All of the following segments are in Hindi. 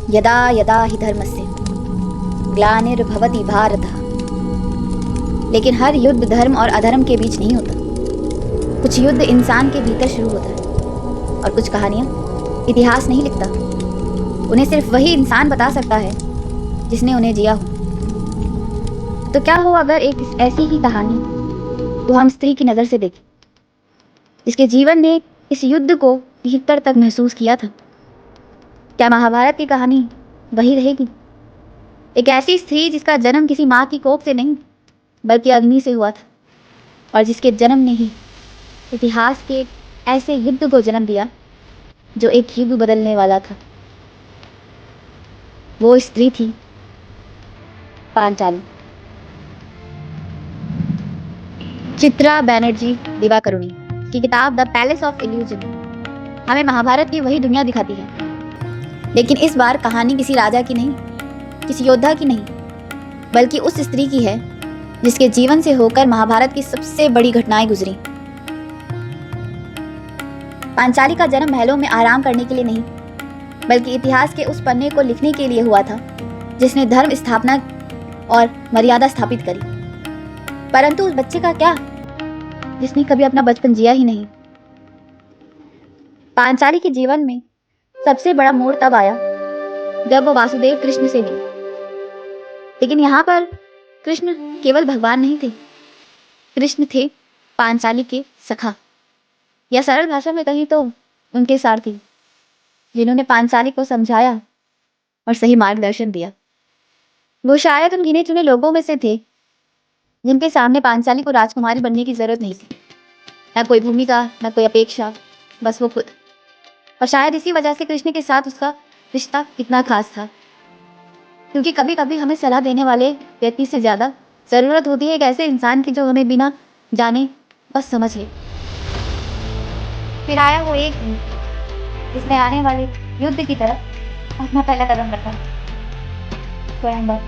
यदा यदा हि धर्मस्य ग्लानिर्भवति भारत। लेकिन हर युद्ध धर्म और अधर्म के बीच नहीं होता। कुछ युद्ध इंसान के भीतर शुरू होता है और कुछ कहानियाँ इतिहास नहीं लिखता, उन्हें सिर्फ वही इंसान बता सकता है जिसने उन्हें जिया हो। तो क्या हो अगर एक ऐसी ही कहानी को हम स्त्री की नज़र से देखें, जिसके जीवन ने इस युद्ध को भीतर तक महसूस किया था। क्या महाभारत की कहानी वही रहेगी? एक ऐसी स्त्री जिसका जन्म किसी माँ की कोख से नहीं बल्कि अग्नि से हुआ था, और जिसके जन्म ने ही इतिहास के ऐसे युद्ध को जन्म दिया जो एक युग बदलने वाला था। वो स्त्री थी पांचाली। चित्रा बैनर्जी दिवाकरुणी की किताब द पैलेस ऑफ इल्यूजन हमें महाभारत की वही दुनिया दिखाती है, लेकिन इस बार कहानी किसी राजा की नहीं, किसी योद्धा की नहीं, बल्कि उस स्त्री की है जिसके जीवन से होकर महाभारत की सबसे बड़ी घटनाएं गुजरी। पांचाली का जन्म महलों में आराम करने के लिए नहीं, बल्कि इतिहास के उस पन्ने को लिखने के लिए हुआ था जिसने धर्म स्थापना और मर्यादा स्थापित करी। परंतु उस बच्चे का क्या जिसने कभी अपना बचपन जिया ही नहीं। पांचाली के जीवन में सबसे बड़ा मोड़ तब आया जब वो वासुदेव कृष्ण से मिली। लेकिन यहाँ पर कृष्ण केवल भगवान नहीं थे, कृष्ण थे पांचाली के सखा, या सरल भाषा में कहीं तो उनके सारथी, जिन्होंने पांचाली को समझाया और सही मार्गदर्शन दिया। वो शायद उन गिने चुने लोगों में से थे जिनके सामने पांचाली को राजकुमारी बनने की जरूरत नहीं थी, ना कोई भूमिका, ना कोई अपेक्षा, बस वो खुद। और शायद इसी वजह से कृष्ण के साथ उसका रिश्ता इतना खास था, क्योंकि कभी कभी हमें सलाह देने वाले व्यक्ति से ज्यादा जरूरत होती है एक ऐसे इंसान की जो हमें बिना जाने बस समझ ले। फिर आया वो एक जिसने आने वाले युद्ध की तरफ अपना पहला कदम रखा। स्वयंवर,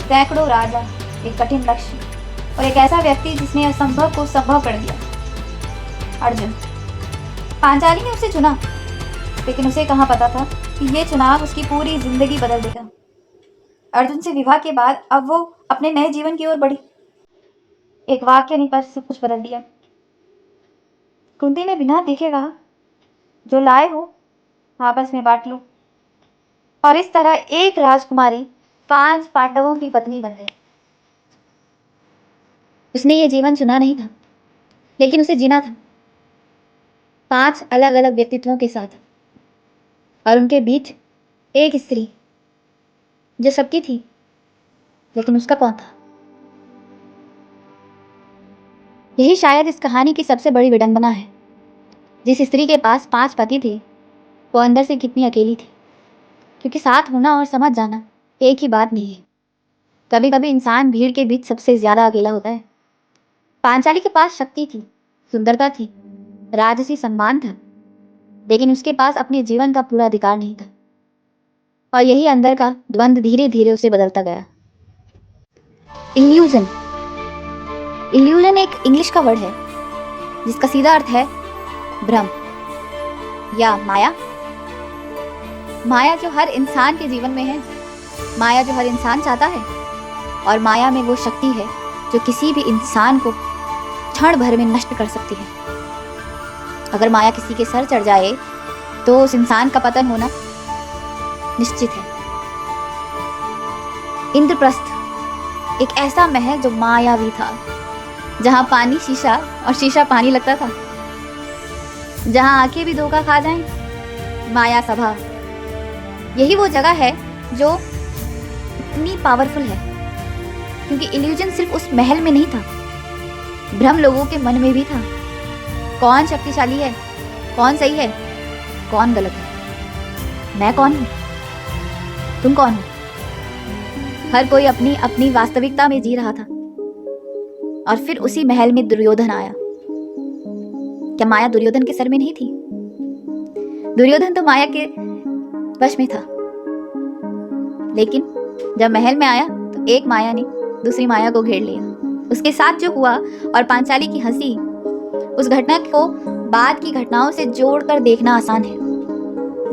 सैकड़ों राजा, एक कठिन लक्ष्य और एक ऐसा व्यक्ति जिसने असंभव को संभव कर दिया, अर्जुन। पांचाली ने उसे चुना, लेकिन उसे कहाँ पता था कि ये चुनाव उसकी पूरी जिंदगी बदल देगा। अर्जुन से विवाह के बाद अब वो अपने नए जीवन की ओर बढ़ी। एक वाक्य ने पर सब कुछ बदल दिया। कुंती ने बिना देखे कहा, जो लाए हो आपस में बांट लो। और इस तरह एक राजकुमारी 5 पांडवों की पत्नी बन गई। उसने ये जीवन चुना नहीं था, लेकिन उसे जीना था 5 अलग अलग व्यक्तित्वों के साथ, और उनके बीच एक स्त्री जो सबकी थी, लेकिन उसका कौन था? यही शायद इस कहानी की सबसे बड़ी विडंबना है। जिस स्त्री के पास 5 पति थे, वो अंदर से कितनी अकेली थी, क्योंकि साथ होना और समझ जाना एक ही बात नहीं है। कभी कभी इंसान भीड़ के बीच सबसे ज्यादा अकेला होता है। पांचाली के पास शक्ति थी, सुंदरता थी, राजसी सम्मान था, लेकिन उसके पास अपने जीवन का पूरा अधिकार नहीं था। और यही अंदर का द्वंद्व धीरे धीरे उसे बदलता गया। इल्यूजन। इल्यूजन एक इंग्लिश का वर्ड है जिसका सीधा अर्थ है भ्रम या माया। माया जो हर इंसान के जीवन में है, माया जो हर इंसान चाहता है, और माया में वो शक्ति है जो किसी भी इंसान को क्षण भर में नष्ट कर सकती है। अगर माया किसी के सर चढ़ जाए तो उस इंसान का पतन होना निश्चित है। इंद्रप्रस्थ एक ऐसा महल जो मायावी था, जहां पानी शीशा और शीशा पानी लगता था, जहां आंखें भी धोखा खा जाएं। माया सभा यही वो जगह है जो इतनी पावरफुल है, क्योंकि इल्यूजन सिर्फ उस महल में नहीं था, भ्रम लोगों के मन में भी था। कौन शक्तिशाली है, कौन सही है, कौन गलत है, मैं कौन हूं, तुम कौन हो? हर कोई अपनी अपनी वास्तविकता में जी रहा था। और फिर उसी महल में दुर्योधन आया। क्या माया दुर्योधन के सर में नहीं थी? दुर्योधन तो माया के वश में था, लेकिन जब महल में आया तो एक माया ने दूसरी माया को घेर लिया। उसके साथ जो हुआ और पांचाली की हंसी, उस घटना को बाद की घटनाओं से जोड़कर देखना आसान है,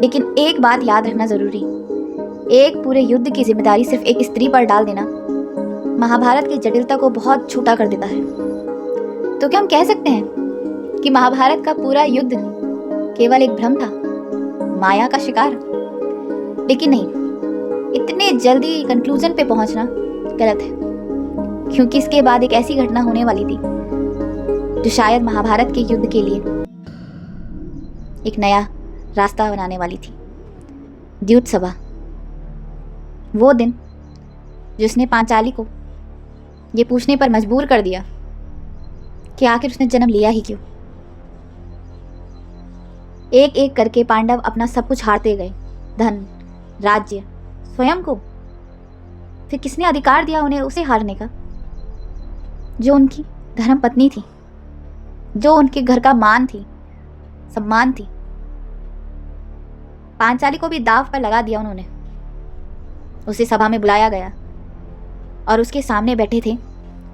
लेकिन एक बात याद रखना जरूरी, एक पूरे युद्ध की जिम्मेदारी सिर्फ एक स्त्री पर डाल देना महाभारत की जटिलता को बहुत छोटा कर देता है। तो क्या हम कह सकते हैं कि महाभारत का पूरा युद्ध केवल एक भ्रम था, माया का शिकार? लेकिन नहीं, इतने जल्दी कंक्लूजन पे पहुंचना गलत है, क्योंकि इसके बाद एक ऐसी घटना होने वाली थी जो शायद महाभारत के युद्ध के लिए एक नया रास्ता बनाने वाली थी। द्यूत सभा, वो दिन जिसने पांचाली को ये पूछने पर मजबूर कर दिया कि आखिर उसने जन्म लिया ही क्यों। एक एक करके पांडव अपना सब कुछ हारते गए, धन, राज्य, स्वयं को। फिर किसने अधिकार दिया उन्हें उसे हारने का? जो उनकी धर्म पत्नी थी, जो उनके घर का मान थी, सम्मान थी। पांचाली को भी दाव पर लगा दिया उन्होंने। उसे सभा में बुलाया गया और उसके सामने बैठे थे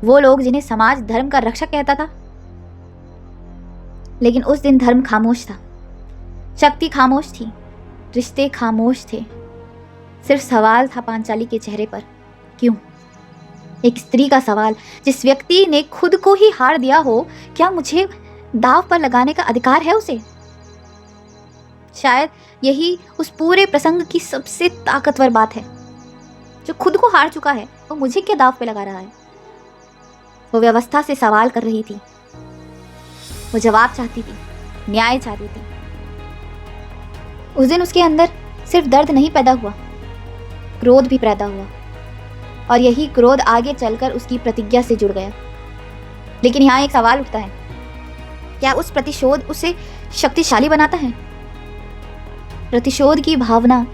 वो लोग जिन्हें समाज धर्म का रक्षक कहता था। लेकिन उस दिन धर्म खामोश था, शक्ति खामोश थी, रिश्ते खामोश थे। सिर्फ सवाल था पांचाली के चेहरे पर, क्यों? एक स्त्री का सवाल, जिस व्यक्ति ने खुद को ही हार दिया हो, क्या मुझे दाव पर लगाने का अधिकार है उसे? शायद यही उस पूरे प्रसंग की सबसे ताकतवर बात है। जो खुद को हार चुका है वो मुझे क्या दाव पे लगा रहा है? वो व्यवस्था से सवाल कर रही थी, वो जवाब चाहती थी, न्याय चाहती थी। उस दिन उसके अंदर सिर्फ दर्द नहीं पैदा हुआ, क्रोध भी पैदा हुआ, और यही क्रोध आगे चलकर उसकी प्रतिज्ञा से जुड़ गया। लेकिन यहाँ एक सवाल उठता है, क्या उस प्रतिशोध उसे शक्तिशाली बनाता है? प्रतिशोध की भावना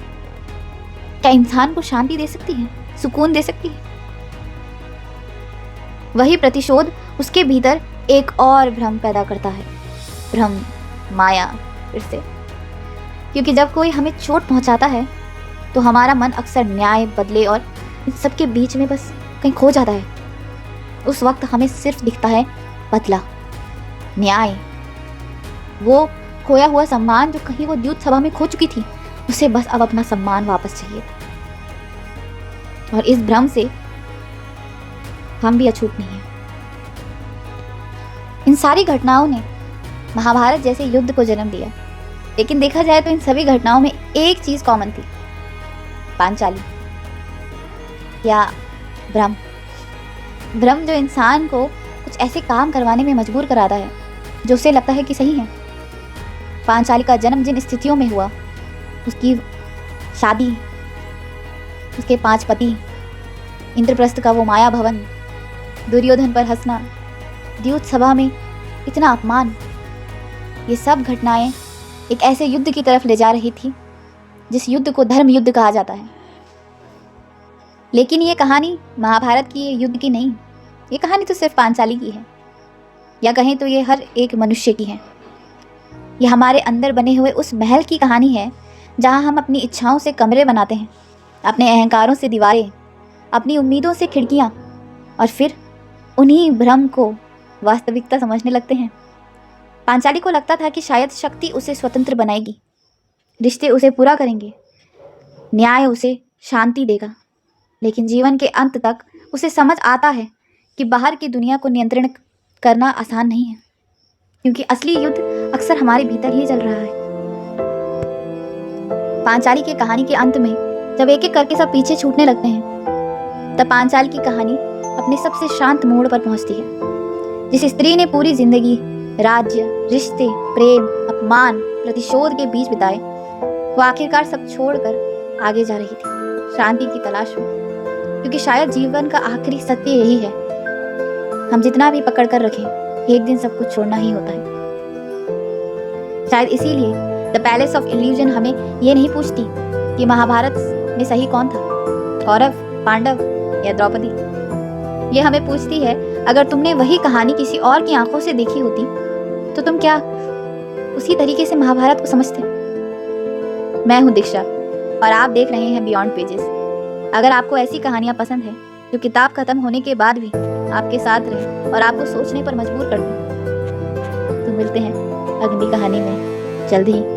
क्या इंसान को शांति दे सकती है, सुकून दे सकती है? वही प्रतिशोध उसके भीतर एक और भ्रम पैदा करता है, भ्रम, माया, फिर से। क्योंकि जब कोई हमें चोट पहुंचाता है तो हमारा मन अक्सर न्याय, बदले और इन सब के बीच में बस कहीं खो जाता है। उस वक्त हमें सिर्फ दिखता है बदला, न्याय, वो खोया हुआ सम्मान जो कहीं वो द्यूत सभा में खो चुकी थी। उसे बस अब अपना सम्मान वापस चाहिए था। और इस भ्रम से हम भी अछूत नहीं हैं। इन सारी घटनाओं ने महाभारत जैसे युद्ध को जन्म दिया। लेकिन देखा जाए तो इन सभी घटनाओं में एक चीज कॉमन थी, पांचाली या भ्रम। भ्रम जो इंसान को कुछ ऐसे काम करवाने में मजबूर कराता है जो उसे लगता है कि सही है। पांचाली का जन्म जिन स्थितियों में हुआ, उसकी शादी, उसके 5 पति, इंद्रप्रस्थ का वो माया भवन, दुर्योधन पर हंसना, द्यूत सभा में इतना अपमान, ये सब घटनाएं एक ऐसे युद्ध की तरफ ले जा रही थी जिस युद्ध को धर्म युद्ध कहा जाता है। लेकिन ये कहानी महाभारत की युद्ध की नहीं, ये कहानी तो सिर्फ पांचाली की है, या कहें तो ये हर एक मनुष्य की है। ये हमारे अंदर बने हुए उस महल की कहानी है जहाँ हम अपनी इच्छाओं से कमरे बनाते हैं, अपने अहंकारों से दीवारें, अपनी उम्मीदों से खिड़कियाँ, और फिर उन्हीं भ्रम को वास्तविकता समझने लगते हैं। पांचाली को लगता था कि शायद शक्ति उसे स्वतंत्र बनाएगी, रिश्ते उसे पूरा करेंगे, न्याय उसे शांति देगा। लेकिन जीवन के अंत तक उसे समझ आता है कि बाहर की दुनिया को नियंत्रण करना आसान नहीं है, क्योंकि असली युद्ध अक्सर हमारे भीतर ही चल रहा है। पांचाली की कहानी के अंत में जब एक एक करके सब पीछे छूटने लगते हैं, तब पांचाली की कहानी अपने सबसे शांत मोड़ पर पहुंचती है। जिस स्त्री ने पूरी जिंदगी राज्य, रिश्ते, प्रेम, अपमान, प्रतिशोध के बीच बिताए, वो आखिरकार सब छोड़कर आगे जा रही थी, शांति की तलाश में। क्योंकि शायद जीवन का आखिरी सत्य यही है, हम जितना भी पकड़ कर रखें, एक दिन सब कुछ छोड़ना ही होता है। शायद इसीलिए द पैलेस ऑफ इल्यूजन हमें ये नहीं पूछती कि महाभारत में सही कौन था, कौरव, पांडव या द्रौपदी। ये हमें पूछती है, अगर तुमने वही कहानी किसी और की आंखों से देखी होती तो तुम क्या उसी तरीके से महाभारत को समझते? मैं हूँ दीक्षा और आप देख रहे हैं बियॉन्ड पेजेस। अगर आपको ऐसी कहानियाँ पसंद है जो किताब खत्म होने के बाद भी आपके साथ रहे और आपको सोचने पर मजबूर कर दें, तो मिलते हैं अगली कहानी में जल्द ही।